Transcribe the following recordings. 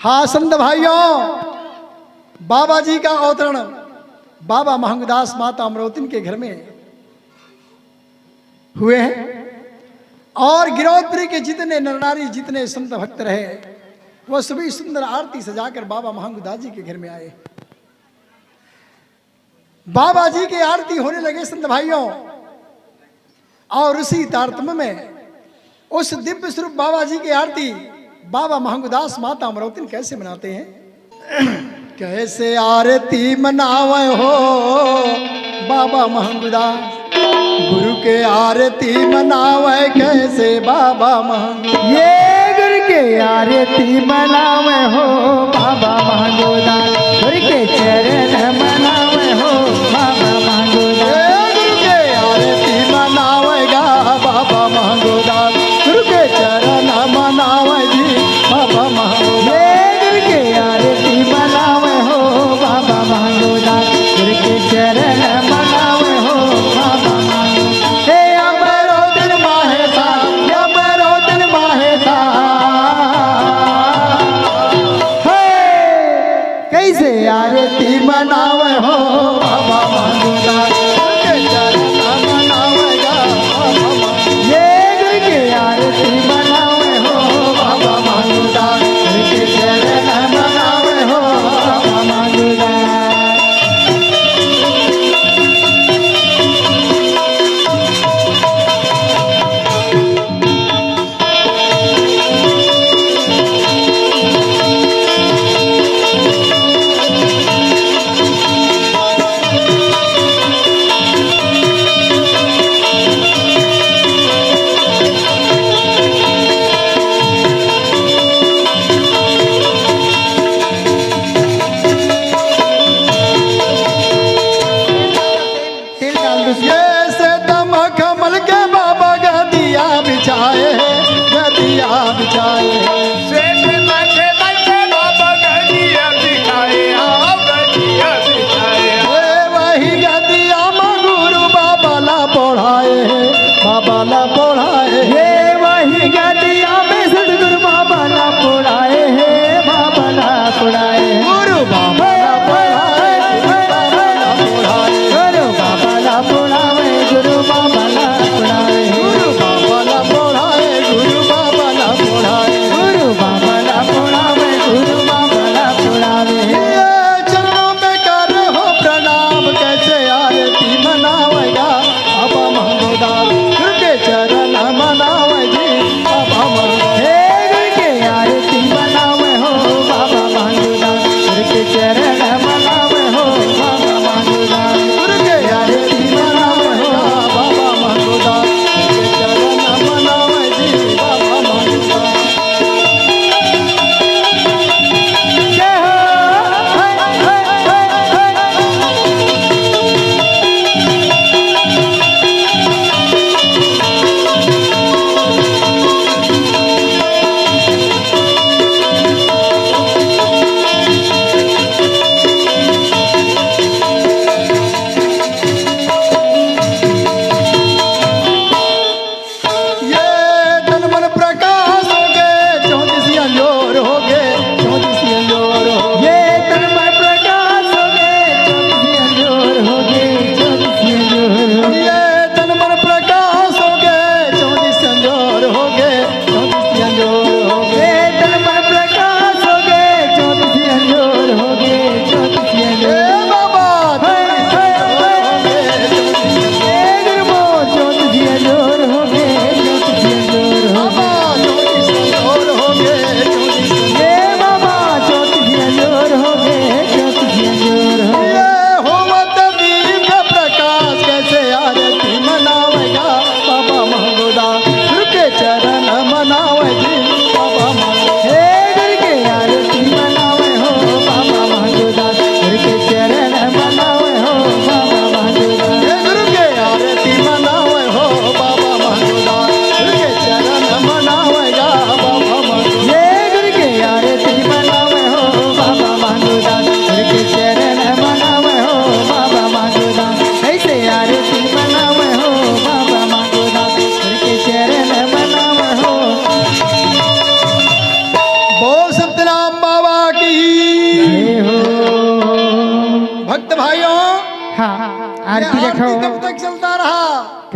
हाँ संत भाइयों, बाबा जी का अवतरण बाबा महंगदास माता अमरोतिन के घर में हुए हैं और गिरौदपुरी के जितने नरनारी जितने संत भक्त रहे वह सभी सुंदर आरती सजाकर बाबा महंगदास जी के घर में आए। बाबा जी की आरती होने लगे संत भाइयों, और उसी तारतम्य में उस दिव्य स्वरूप बाबा जी की आरती बाबा महंगदास माता अमरोतिन कैसे मनाते हैं? कैसे आरती मनावे हो बाबा महंगदास, गुरु के आरती मनावे कैसे बाबा महंगदास, ये गुरु के आरती मनावे हो बाबा महंगदास, गुरु के चरण मनावे हो बाबा महंगदास, गुरु के आरती मनावेगा बाबा महंगदास, गुरु के चरण मनावे जी बाबा महंगदास, गुरु के आरती मनावे हो बाबा महंगदास, गुरु के चरण मनावे हो बाबा महंगदास। हे अमरोतिन माहेता, अमरोतिन माहेता, कैसे आरती मनावे हो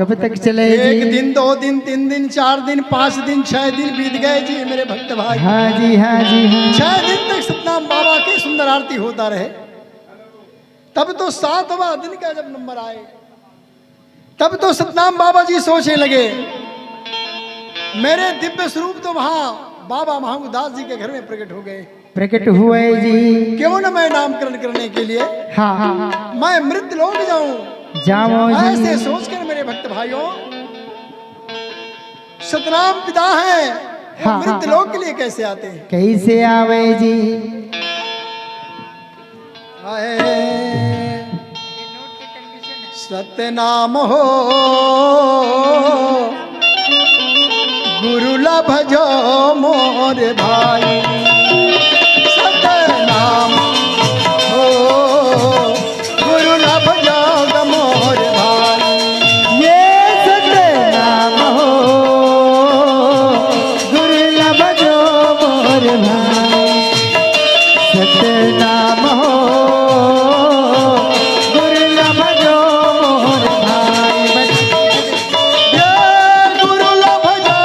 कब तक चले एक जी? दिन, 2 दिन, 3 दिन, 4 दिन, 5 दिन, 6 दिन बीत गए जी मेरे भक्त भाई। हाँ जी, हाँ जी, हाँ। 6 दिन तक सतनाम बाबा की सुंदर आरती होता रहे। तब तो 7वां दिन का जब नंबर आए, तब तो सतनाम बाबा जी सोचने लगे, मेरे दिव्य स्वरूप तो वहां बाबा महंगुदास जी के घर में प्रकट हो गए। प्रकट हुए जी। क्यों न मैं नामकरण करने के लिए हाँ हाँ हाँ। मैं मृत लोक जाऊं। जाओ ऐसे जी। सोचकर मेरे भक्त भाइयों, सतनाम पिता है, वो हाँ, मृत हाँ, लोक के लिए कैसे आते हैं? कैसे आवे जी? हाय, सतनाम हो गुरु भजो मोर भाई। सतनाम हो गुरु भजो मोर भाई। ये सतनाम हो गुरुलभ जो मोर भाई। सतनाम हो गुरुलभ जो मोर भाई। ये गुरु भजो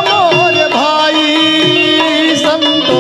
मोर भाई। संतो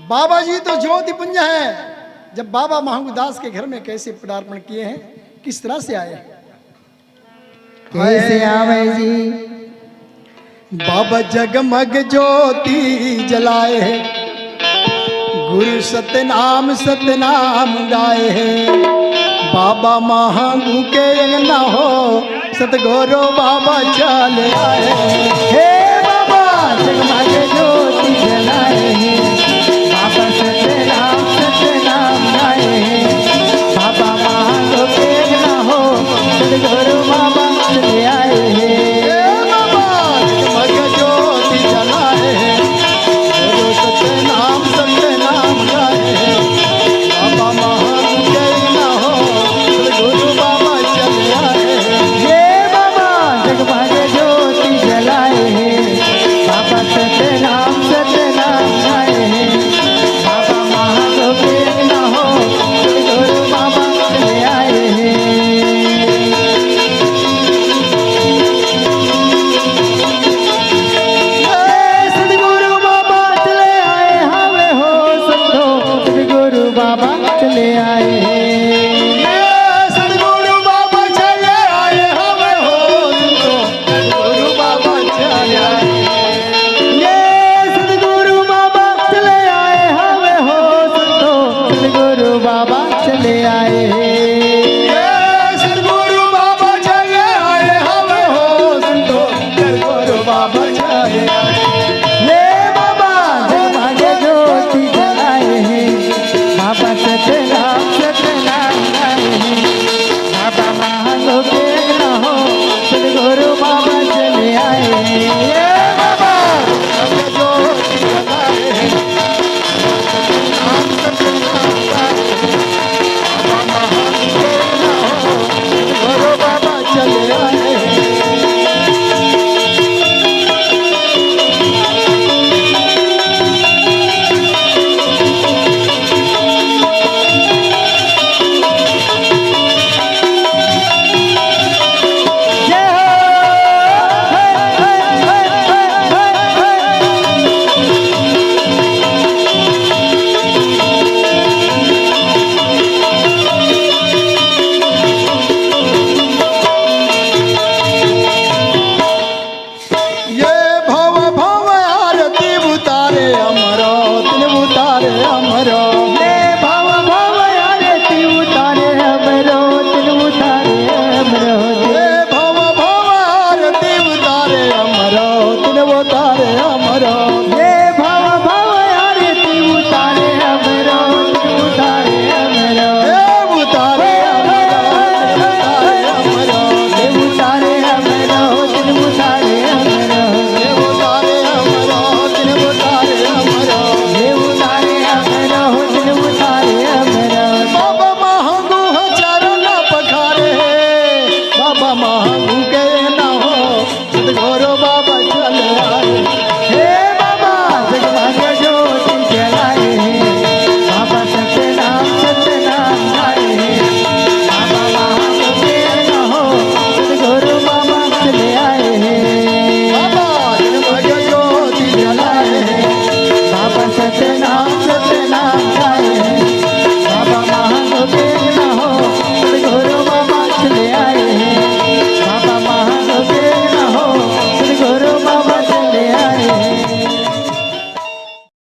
बाबा जी तो ज्योति पुंज है। जब बाबा महंगूदास के घर में कैसे पदार्पण किए हैं, किस तरह से आए? कैसे आवे जी? बाबा जगमग ज्योति जलाए है, गुरु सतनाम सतनाम गाए है। बाबा महंगू के अंगना हो, सतगुरु बाबा चल आए। हे बाबा जगमग ज्योति जलाए हैं,